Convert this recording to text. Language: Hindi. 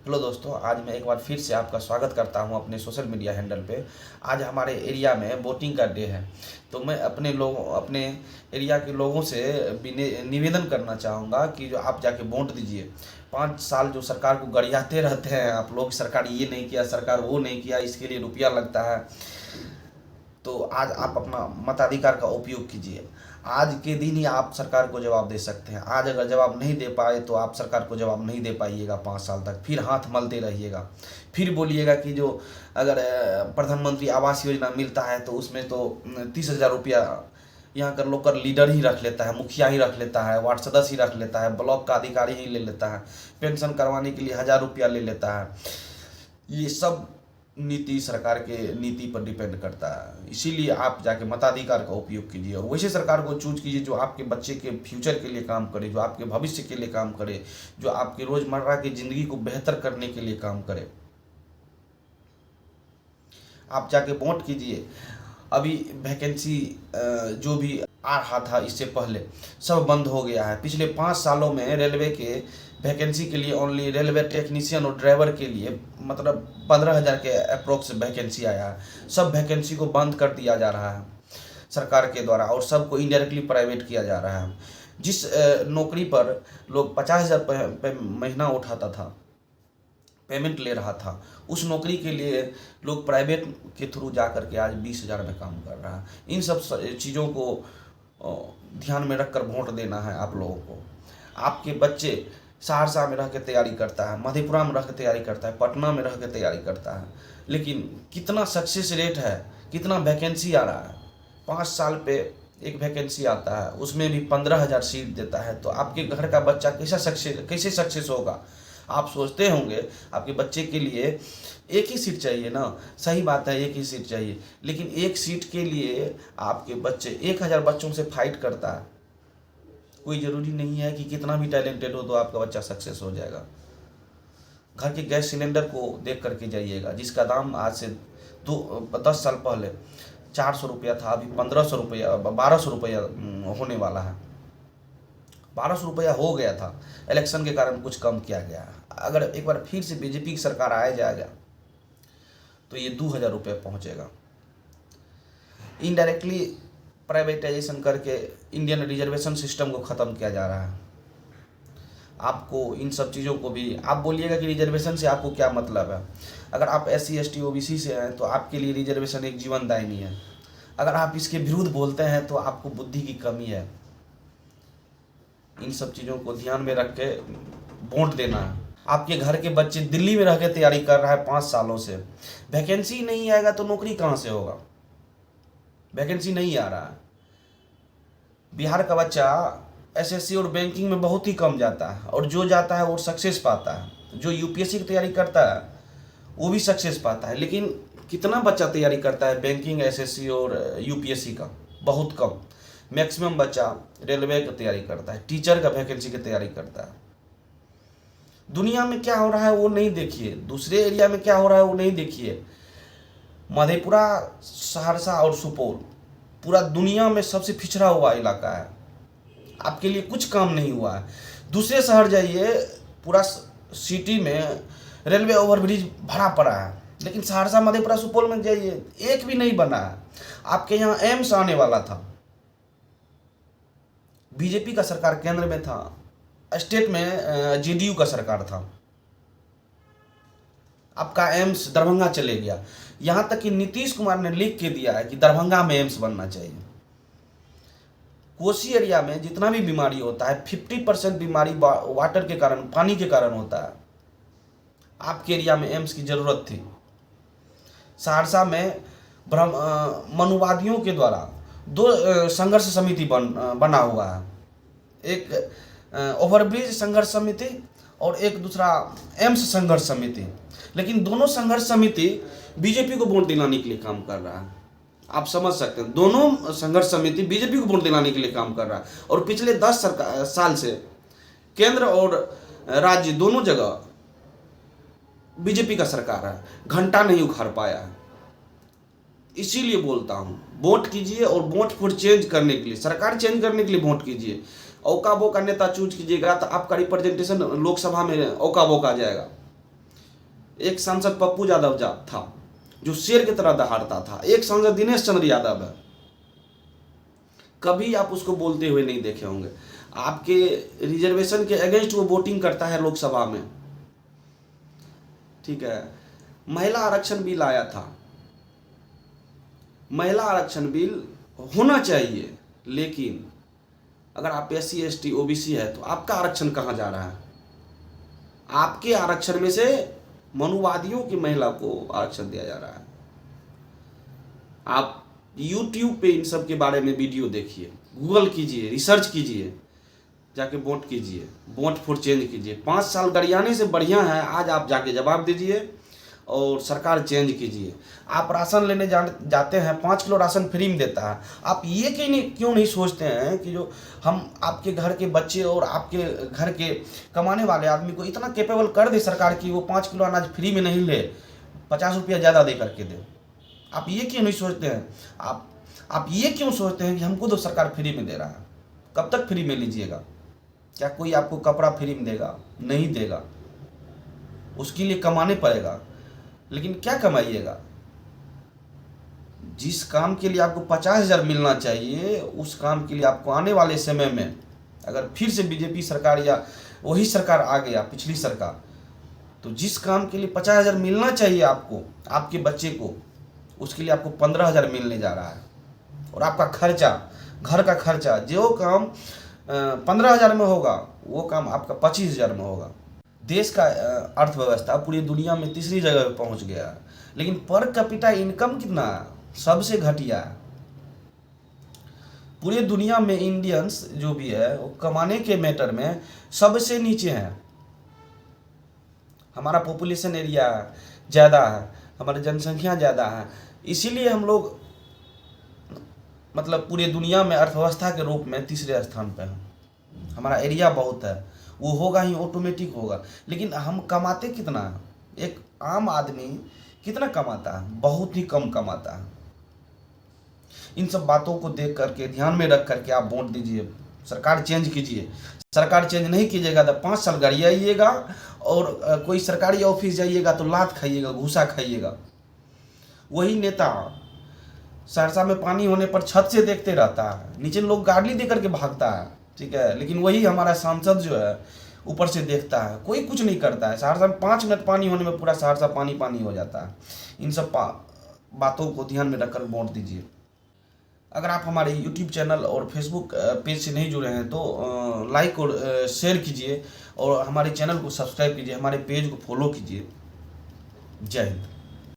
हेलो दोस्तों, आज मैं एक बार फिर से आपका स्वागत करता हूं अपने सोशल मीडिया हैंडल पे। आज हमारे एरिया में वोटिंग का डे है, तो मैं अपने एरिया के लोगों से निवेदन करना चाहूँगा कि जो आप जाके वोट दीजिए। 5 साल जो सरकार को गरियाते रहते हैं आप लोग, सरकार ये नहीं किया, सरकार वो नहीं किया, इसके लिए रुपया लगता है। तो आज आप अपना मताधिकार का उपयोग कीजिए। आज के दिन ही आप सरकार को जवाब दे सकते हैं। आज अगर जवाब नहीं दे पाए तो आप सरकार को जवाब नहीं दे पाइएगा 5 साल तक, फिर हाथ मलते रहिएगा। फिर बोलिएगा कि जो अगर प्रधानमंत्री आवास योजना मिलता है तो उसमें तो 30,000 रुपया यहाँ का लोकल लीडर ही रख लेता है, मुखिया ही रख लेता है, वार्ड सदस्य ही रख लेता है, ब्लॉक का अधिकारी ही ले लेता है, पेंशन करवाने के लिए 1,000 रुपया ले लेता है। ये सब नीति सरकार के नीति पर डिपेंड करता है। इसीलिए आप जाके मताधिकार का उपयोग कीजिए और वैसे सरकार को चूज कीजिए जो आपके बच्चे के फ्यूचर के लिए काम करे, जो आपके भविष्य के लिए काम करे, जो आपके रोजमर्रा की जिंदगी को बेहतर करने के लिए काम करे। आप जाके वोट कीजिए। अभी वैकेंसी जो भी आ रहा था इससे पहले सब बंद हो गया है। पिछले 5 सालों में रेलवे के वैकेंसी के लिए ओनली रेलवे टेक्नीशियन और ड्राइवर के लिए मतलब 15,000 के अप्रोक्स वैकेंसी आया है। सब वैकेंसी को बंद कर दिया जा रहा है सरकार के द्वारा और सबको इनडायरेक्टली प्राइवेट किया जा रहा है। जिस नौकरी पर लोग 50,000 महीना उठाता था, पेमेंट ले रहा था, उस नौकरी के लिए लोग प्राइवेट के थ्रू जा करके आज 20,000 में काम कर रहा है। इन सब चीज़ों को ध्यान में रखकर वोट देना है आप लोगों को। आपके बच्चे सहरसा में रह के तैयारी करता है, मधेपुरा में रह के तैयारी करता है, पटना में रह के तैयारी करता है, लेकिन कितना सक्सेस रेट है, कितना वैकेंसी आ रहा है। 5 साल पे एक वैकेंसी आता है, उसमें भी 15,000 सीट देता है। तो आपके घर का बच्चा कैसे सक्सेस होगा। आप सोचते होंगे आपके बच्चे के लिए एक ही सीट चाहिए ना, सही बात है, एक ही सीट चाहिए, लेकिन एक सीट के लिए आपके बच्चे 1,000 बच्चों से फाइट करता है। कोई ज़रूरी नहीं है कि कितना भी टैलेंटेड हो तो आपका बच्चा सक्सेस हो जाएगा। घर के गैस सिलेंडर को देख करके जाइएगा, जिसका दाम आज से 10 साल पहले 400 रुपया था, अभी 1,500 रुपया 1,200 रुपया होने वाला है। 1,200 रुपया हो गया था, इलेक्शन के कारण कुछ कम किया गया। अगर एक बार फिर से बीजेपी की सरकार आ जाएगा तो ये 2,000 रुपये पहुँचेगा। इनडायरेक्टली प्राइवेटाइजेशन करके इंडियन रिजर्वेशन सिस्टम को ख़त्म किया जा रहा है। आपको इन सब चीज़ों को भी आप बोलिएगा कि रिजर्वेशन से आपको क्या मतलब है। अगर आप SC ST OBC से हैं तो आपके लिए रिजर्वेशन एक जीवनदायिनी है। अगर आप इसके विरुद्ध बोलते हैं तो आपको बुद्धि की कमी है। इन सब चीज़ों को ध्यान में रख के वोट देना है। आपके घर के बच्चे दिल्ली में रह के तैयारी कर रहा है 5 सालों से, वैकेंसी नहीं आएगा तो नौकरी कहाँ से होगा। वैकेंसी नहीं आ रहा है। बिहार का बच्चा SSC और बैंकिंग में बहुत ही कम जाता है और जो जाता है वो सक्सेस पाता है। जो UPSC की तैयारी करता है वो भी सक्सेस पाता है, लेकिन कितना बच्चा तैयारी करता है बैंकिंग, SSC और UPSC का? बहुत कम। मैक्सिमम बच्चा रेलवे की तैयारी करता है, टीचर का वैकेंसी की तैयारी करता है। दुनिया में क्या हो रहा है वो नहीं देखिए, दूसरे एरिया में क्या हो रहा है वो नहीं देखिए। मधेपुरा, सहरसा और सुपौल पूरा दुनिया में सबसे पिछड़ा हुआ इलाका है। आपके लिए कुछ काम नहीं हुआ है। दूसरे शहर जाइए, पूरा सिटी में रेलवे ओवरब्रिज भरा पड़ा है, लेकिन सहरसा, मधेपुरा, सुपौल में जाइए एक भी नहीं बना है। आपके यहाँ एम्स आने वाला था, बीजेपी का सरकार केंद्र में था, स्टेट में JDU का सरकार था। आपका एम्स दरभंगा चले गया। यहाँ तक कि नीतीश कुमार ने लिख के दिया है कि दरभंगा में एम्स बनना चाहिए। कोसी एरिया में जितना भी बीमारी होता है 50% बीमारी वाटर के कारण, पानी के कारण होता है। आपके एरिया में एम्स की ज़रूरत थी। सहरसा में मनुवादियों के द्वारा 2 संघर्ष समिति बना हुआ है, एक ओवरब्रिज संघर्ष समिति और एक दूसरा एम्स संघर्ष समिति। लेकिन दोनों संघर्ष समिति बीजेपी को वोट दिलाने के लिए काम कर रहा है। आप समझ सकते हैं, दोनों संघर्ष समिति बीजेपी को वोट दिलाने के लिए काम कर रहा है। और पिछले 10 साल से केंद्र और राज्य दोनों जगह बीजेपी का सरकार है, घंटा नहीं उखाड़ पाया है। इसीलिए बोलता हूँ वोट कीजिए और वोट फॉर चेंज करने के लिए, सरकार चेंज करने के लिए वोट कीजिए। औका बोका नेता चूज कीजिएगा तो आपका रिप्रेजेंटेशन लोकसभा में औका बोका आ जाएगा। एक सांसद पप्पू यादव था जो शेर की तरह दहाड़ता था, एक सांसद दिनेश चंद्र यादव है, कभी आप उसको बोलते हुए नहीं देखे होंगे। आपके रिजर्वेशन के अगेंस्ट वो वोटिंग करता है लोकसभा में, ठीक है। महिला आरक्षण बिल आया था, महिला आरक्षण बिल होना चाहिए, लेकिन अगर आप SC ST OBC है तो आपका आरक्षण कहाँ जा रहा है? आपके आरक्षण में से मनुवादियों की महिला को आरक्षण दिया जा रहा है। आप YouTube पे इन सब के बारे में वीडियो देखिए, गूगल कीजिए, रिसर्च कीजिए, जाके वोट कीजिए, वोट फॉर चेंज कीजिए। 5 साल गरियाने से बढ़िया है आज आप जाके जवाब दीजिए और सरकार चेंज कीजिए। आप राशन लेने जाते हैं, 5 किलो राशन फ्री में देता है। आप ये क्यों नहीं सोचते हैं कि जो हम आपके घर के बच्चे और आपके घर के कमाने वाले आदमी को इतना कैपेबल कर दे सरकार की वो 5 किलो अनाज फ्री में नहीं ले, 50 रुपया ज़्यादा दे करके दे। आप ये क्यों नहीं सोचते हैं? आप ये क्यों सोचते हैं कि हमको तो सरकार फ्री में दे रहा है? कब तक फ्री में लीजिएगा? क्या कोई आपको कपड़ा फ्री में देगा? नहीं देगा, उसके लिए कमाने पड़ेगा। लेकिन क्या कमाइएगा? जिस काम के लिए आपको 50,000 मिलना चाहिए, उस काम के लिए आपको आने वाले समय में अगर फिर से बीजेपी सरकार या वही सरकार आ गया, पिछली सरकार, तो जिस काम के लिए 50,000 मिलना चाहिए आपको, आपके बच्चे को, उसके लिए आपको 15,000 मिलने जा रहा है। और आपका खर्चा, घर का खर्चा, जो काम 15,000 में होगा वो काम आपका 25,000 में होगा। देश का अर्थव्यवस्था पूरी दुनिया में तीसरी जगह पे पहुंच गया है, लेकिन पर कैपिटा इनकम कितना है? सबसे घटिया है। पूरी दुनिया में इंडियंस जो भी है वो कमाने के मैटर में सबसे नीचे है। हमारा पॉपुलेशन एरिया ज़्यादा है, हमारी जनसंख्या ज़्यादा है, इसीलिए हम लोग मतलब पूरी दुनिया में अर्थव्यवस्था के रूप में तीसरे स्थान पे हैं। हमारा एरिया बहुत है, वो होगा ही, ऑटोमेटिक होगा। लेकिन हम कमाते कितना है? एक आम आदमी कितना कमाता है? बहुत ही कम कमाता है। इन सब बातों को देख करके, ध्यान में रख करके आप वोट दीजिए, सरकार चेंज कीजिए। सरकार चेंज नहीं कीजिएगा तो 5 साल गरियाइएगा और कोई सरकारी ऑफिस जाइएगा तो लात खाइएगा, घूसा खाइएगा। वही नेता सहरसा में पानी होने पर छत से देखते रहता है, नीचे लोग गाड़ी दे करके भागता है, ठीक है। लेकिन वही हमारा सांसद जो है ऊपर से देखता है, कोई कुछ नहीं करता है। सहरसा में 5 मिनट पानी होने में पूरा सहरसा पानी पानी हो जाता है। इन सब बातों को ध्यान में रखकर वोट दीजिए। अगर आप हमारे YouTube चैनल और Facebook पेज से नहीं जुड़े हैं तो लाइक और शेयर कीजिए और हमारे चैनल को सब्सक्राइब कीजिए, हमारे पेज को फॉलो कीजिए। जय हिंद।